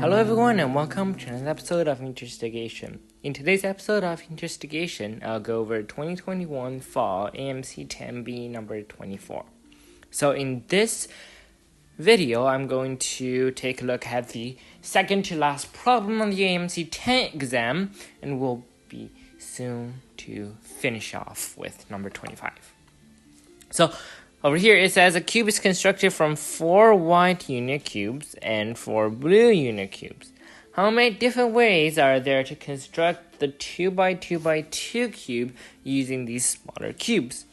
Hello everyone and welcome to another episode of Investigation. In today's episode of Investigation, I'll go over 2021 Fall AMC 10B number 24. So in this video, I'm going to take a look at the second to last problem on the AMC 10 exam, and we'll be soon to finish off with number 25. So over here, it says a cube is constructed from 4 white unit cubes and 4 blue unit cubes. How many different ways are there to construct the 2x2x2 cube using these smaller cubes?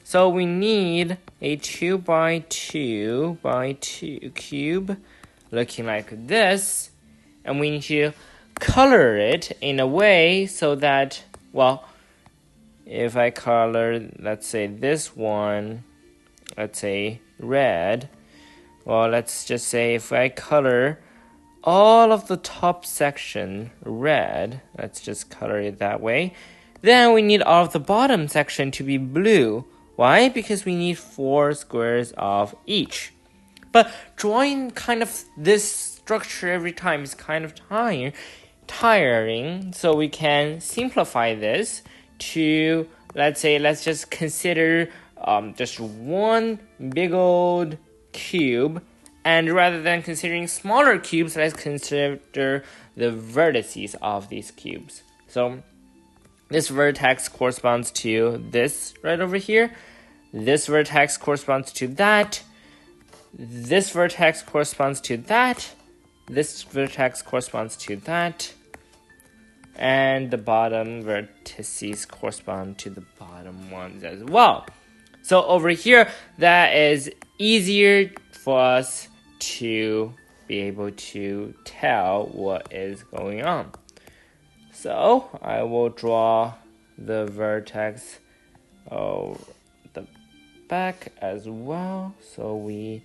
So we need a 2x2x2 cube looking like this, and we need to color it in a way so that, well, if I color, let's say this one, let's say red, well, let's just say if I color all of the top section red, let's just color it that way, then we need all of the bottom section to be blue. Why? Because we need 4 squares of each. But drawing kind of this structure every time is kind of tiring, so we can simplify this to, let's just consider just one big old cube, and rather than considering smaller cubes, let's consider the vertices of these cubes. So this vertex corresponds to this right over here. This vertex corresponds to that. This vertex corresponds to that. This vertex corresponds to that. And the bottom vertices correspond to the bottom ones as well. So over here, that is easier for us to be able to tell what is going on. So I will draw the vertex the back as well, so we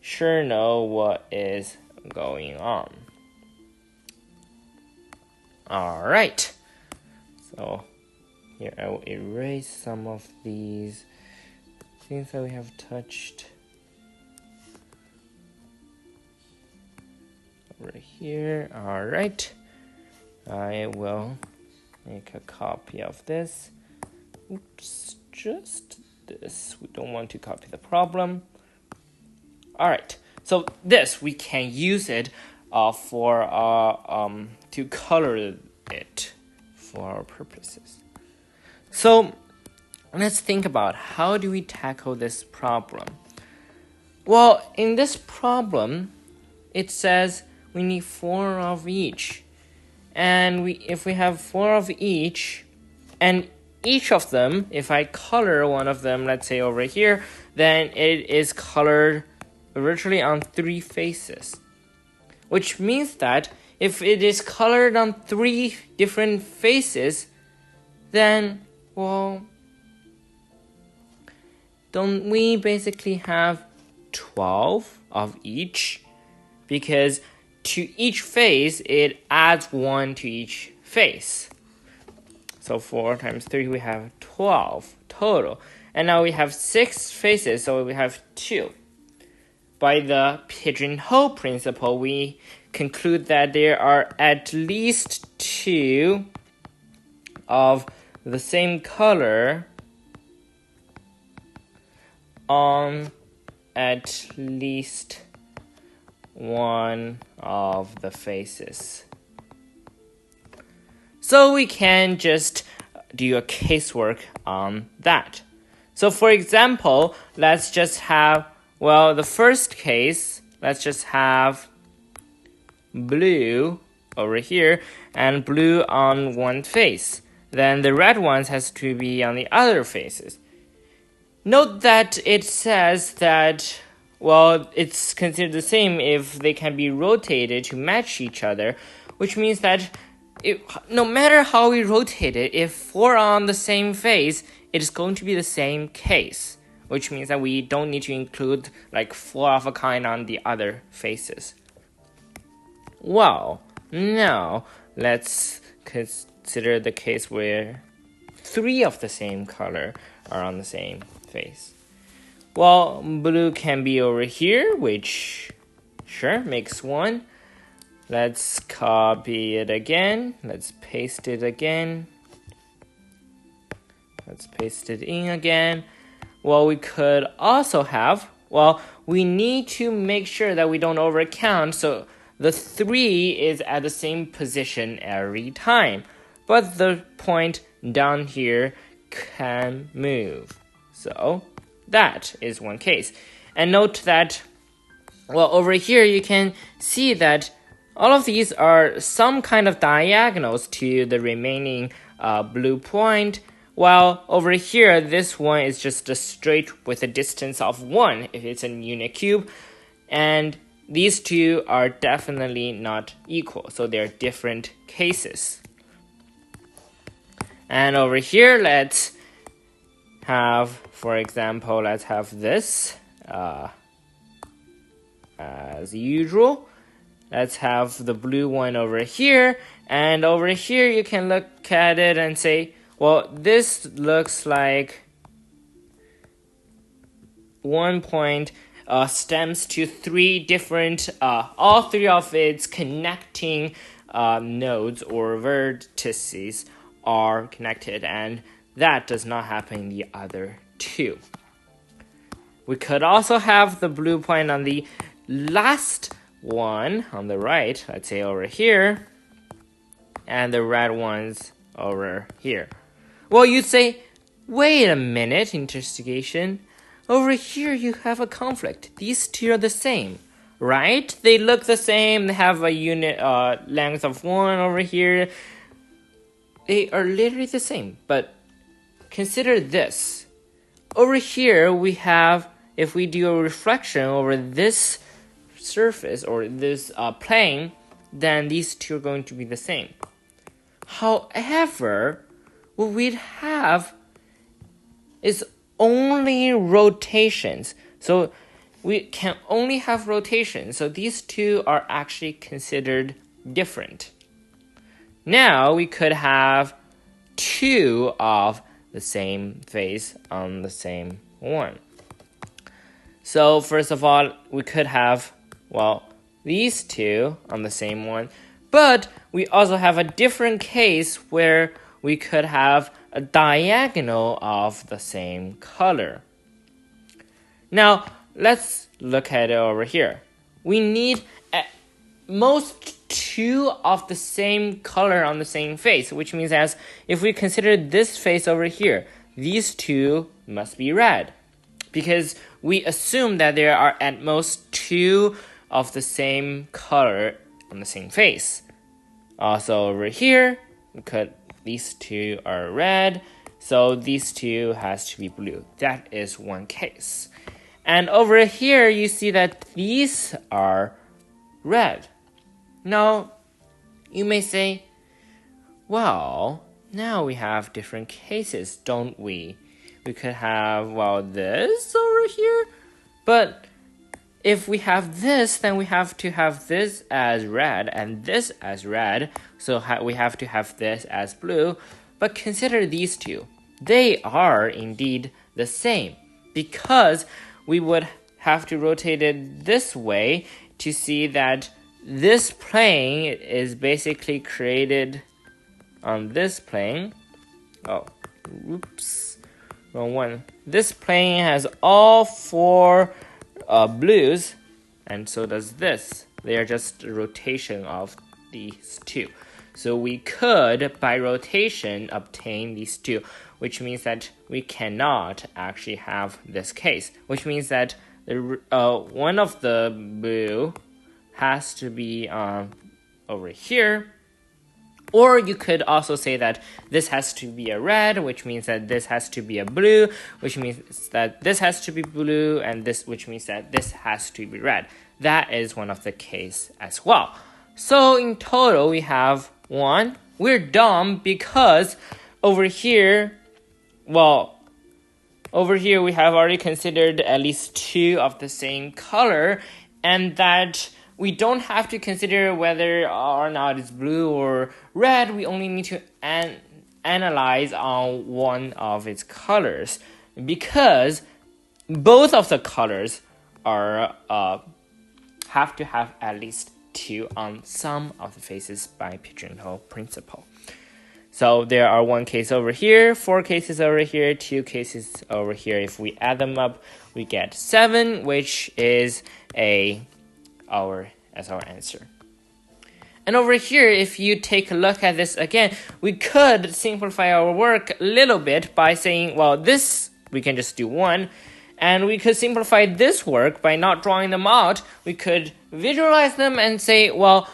sure know what is going on. Alright, so here I will erase some of these things that we have touched over here. Alright, I will make a copy of this. Oops, just this. We don't want to copy the problem. Alright, so this, we can use it for to color it for our purposes. So let's think about how do we tackle this problem. Well, in this problem, it says we need 4 of each. And if we have 4 of each, and each of them, if I color one of them, let's say over here, then it is colored virtually on 3 faces. Which means that if it is colored on 3 different faces, then, well, don't we basically have 12 of each? Because to each face, it adds 1 to each face. So 4 times 3, we have 12 total. And now we have 6 faces, so we have 2. By the pigeonhole principle, we conclude that there are at least 2 of the same color on at least one of the faces. So we can just do a casework on that. So for example, let's just have, well, the first case, let's just have blue over here and blue on one face. Then the red ones has to be on the other faces. Note that it says that, well, it's considered the same if they can be rotated to match each other, which means that no matter how we rotate it, if 4 are on the same face, it is going to be the same case, which means that we don't need to include like 4 of a kind on the other faces. Well, now let's consider the case where 3 of the same color are on the same face. Well, blue can be over here, which sure makes 1. Let's copy it again. Let's paste it again. Let's paste it in again. Well, we could also have, well, we need to make sure that we don't overcount, so the 3 is at the same position every time. But the point down here can move. So that is one case. And note that, well, over here you can see that all of these are some kind of diagonals to the remaining blue point, while over here this one is just a straight with a distance of 1 if it's a unit cube, and these two are definitely not equal, so they're different cases. And over here, let's have, for example, let's have this as usual. Let's have the blue one over here, and over here you can look at it and say, well, this looks like 1 point stems to 3 different, all 3 of its connecting nodes or vertices are connected, and that does not happen in the other 2. We could also have the blue point on the last one on the right, let's say over here, and the red ones over here. Well, you'd say, wait a minute, investigation. Over here you have a conflict. These 2 are the same, right? They look the same, they have a unit length of 1 over here. They are literally the same, but consider this. Over here we have, if we do a reflection over this surface or this plane, then these 2 are going to be the same. However, what we'd have is only rotations. So we can only have rotations. So these 2 are actually considered different. Now we could have 2 of the same face on the same one. So first of all, we could have, well, these 2 on the same one, but we also have a different case where we could have a diagonal of the same color. Now, let's look at it over here. We need at most 2 of the same color on the same face, which means as if we consider this face over here, these 2 must be red, because we assume that there are at most 2 of the same color on the same face. Also over here, these 2 are red, so these 2 has to be blue. That is one case. And over here, you see that these are red. Now, you may say, well, now we have different cases, don't we? We could have, well, this over here, but if we have this, then we have to have this as red and this as red, so we have to have this as blue. But consider these 2. They are indeed the same, because we would have to rotate it this way to see that this plane is basically created on this plane. Oh, oops, wrong one. This plane has all 4 blues, and so does this. They are just a rotation of these 2. So we could, by rotation, obtain these 2, which means that we cannot actually have this case, which means that one of the blue has to be over here. Or you could also say that this has to be a red, which means that this has to be a blue, which means that this has to be blue, and this, which means that this has to be red. That is one of the case as well. So in total, we have 1. We're dumb because over here, well, over here we have already considered at least 2 of the same color, and that we don't have to consider whether or not it's blue or red. We only need to analyze on one of its colors, because both of the colors are have to have at least 2 on some of the faces by pigeonhole principle. So there are 1 case over here, 4 cases over here, 2 cases over here. If we add them up, we get 7, which is our answer. And over here, if you take a look at this again, we could simplify our work a little bit by saying, well, this we can just do 1. And we could simplify this work by not drawing them out. We could visualize them and say, well,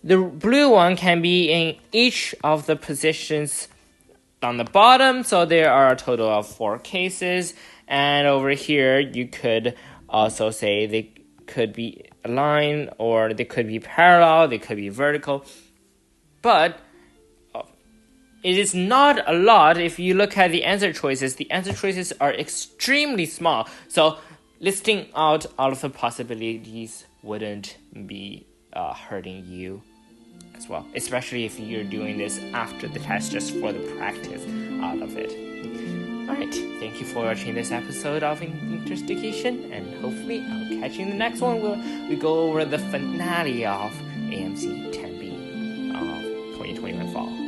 the blue one can be in each of the positions on the bottom. So there are a total of 4 cases. And over here, you could also say they could be aligned, or they could be parallel, they could be vertical. But it is not a lot. If you look at the answer choices are extremely small. So listing out all of the possibilities wouldn't be hurting you as well, especially if you're doing this after the test just for the practice out of it. Alright, thank you for watching this episode of Interstication, and hopefully I'll catch you in the next one where we go over the finale of AMC 10B of 2021 fall.